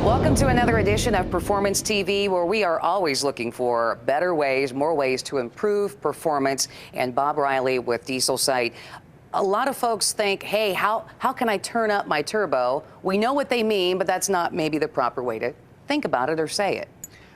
Welcome to another edition of Performance TV, where we are always looking for better ways, more ways to improve performance. And Bob Riley with Diesel Site. A lot of folks think, hey, how can I turn up my turbo? We know what they mean, but that's not maybe the proper way to think about it or say it.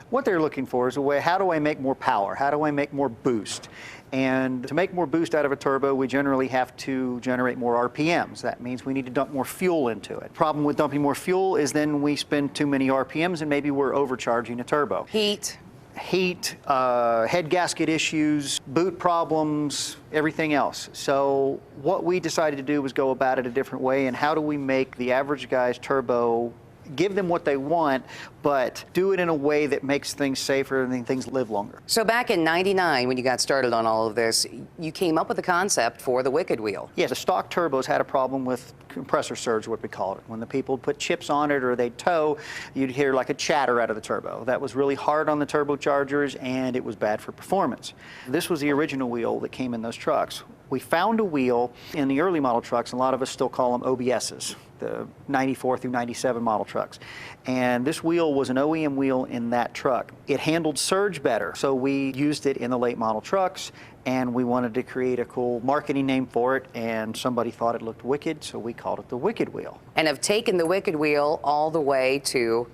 What they're looking for is a way, how do I make more power? How do I make more boost? And to make more boost out of a turbo, we generally have to generate more RPMs. That means we need to dump more fuel into it. Problem with dumping more fuel is then we spend too many RPMs and maybe we're overcharging a turbo. Heat, head gasket issues, boot problems, everything else. So what we decided to do was go about it a different way, and how do we make the average guy's turbo, give them what they want, but do it in a way that makes things safer and things live longer. So back in '99, when you got started on all of this, you came up with the concept for the Wicked Wheel. Yes, the stock turbos had a problem with compressor surge, what we called it. When the people put chips on it or they'd tow, you'd hear like a chatter out of the turbo. That was really hard on the turbochargers, and it was bad for performance. This was the original wheel that came in those trucks. We found a wheel in the early model trucks, and a lot of us still call them OBSs, the 94 through 97 model trucks. And this wheel was an OEM wheel in that truck. It handled surge better, so we used it in the late model trucks, and we wanted to create a cool marketing name for it, and somebody thought it looked wicked, so we called it the Wicked Wheel. And have taken the Wicked Wheel all the way to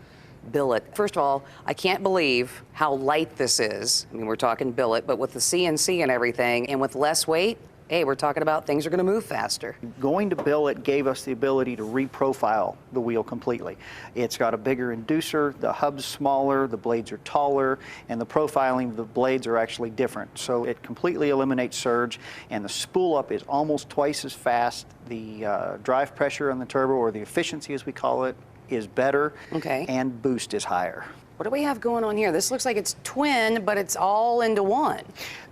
billet. First of all, I can't believe how light this is. I mean, we're talking billet, but with the CNC and everything, and with less weight, hey, we're talking about things are going to move faster. Going to billet gave us the ability to reprofile the wheel completely. It's got a bigger inducer, the hub's smaller, the blades are taller, and the profiling of the blades are actually different. So it completely eliminates surge, and the spool up is almost twice as fast. The drive pressure on the turbo, or the efficiency as we call it, is better, okay, and boost is higher. What do we have going on here? This looks like it's twin, but it's all into one.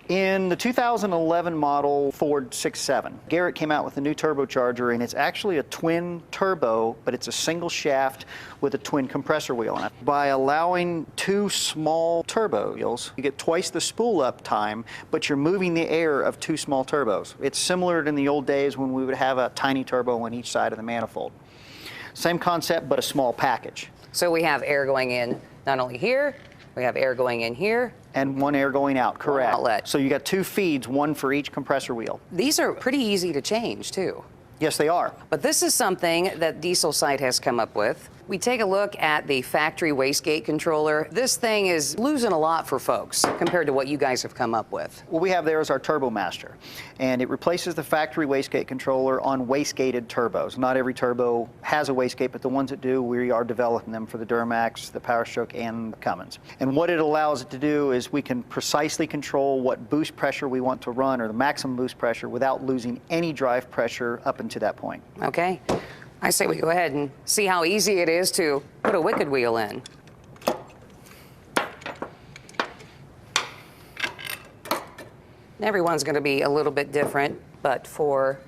In the 2011 model Ford 6.7, Garrett came out with a new turbocharger, and it's actually a twin turbo, but it's a single shaft with a twin compressor wheel on it. By allowing two small turbo wheels, you get twice the spool up time, but you're moving the air of two small turbos. It's similar to in the old days when we would have a tiny turbo on each side of the manifold. Same concept, but a small package. So we have air going in not only here, we have air going in here. And one air going out, correct. One outlet. So you got two feeds, one for each compressor wheel. These are pretty easy to change, too. Yes, they are. But this is something that Diesel Site has come up with. We take a look at the factory wastegate controller. This thing is losing a lot for folks compared to what you guys have come up with. What we have there is our Turbo Master, and it replaces the factory wastegate controller on wastegated turbos. Not every turbo has a wastegate, but the ones that do, we are developing them for the Duramax, the Powerstroke, and the Cummins. And what it allows it to do is we can precisely control what boost pressure we want to run, or the maximum boost pressure, without losing any drive pressure up until that point. Okay. I say we go ahead and see how easy it is to put a Wicked Wheel in. Everyone's going to be a little bit different, but for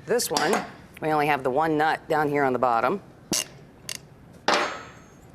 this one, we only have the one nut down here on the bottom.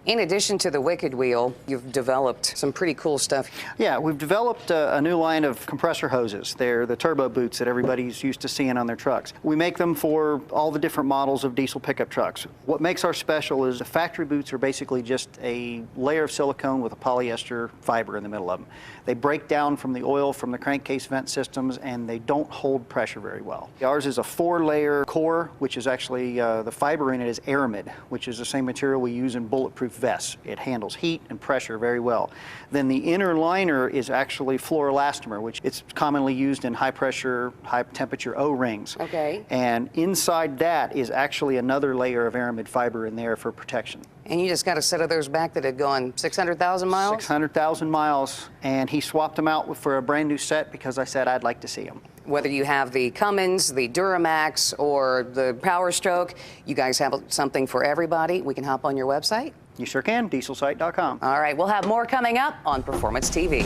In addition to the Wicked Wheel, you've developed some pretty cool stuff. Yeah, we've developed a new line of compressor hoses. They're the turbo boots that everybody's used to seeing on their trucks. We make them for all the different models of diesel pickup trucks. What makes ours special is the factory boots are basically just a layer of silicone with a polyester fiber in the middle of them. They break down from the oil from the crankcase vent systems, and they don't hold pressure very well. Ours is a 4-layer core, which is actually, the fiber in it is aramid, which is the same material we use in bulletproof vests. It handles heat and pressure very well. Then the inner liner is actually fluoroelastomer, which it's commonly used in high pressure, high temperature O-rings. Okay. And inside that is actually another layer of aramid fiber in there for protection. And you just got a set of those back that had gone 600,000 miles? 600,000 miles, and he swapped them out for a brand new set because I said I'd like to see them. Whether you have the Cummins, the Duramax, or the Powerstroke, you guys have something for everybody. We can hop on your website. You sure can, dieselsite.com. All right, we'll have more coming up on Performance TV.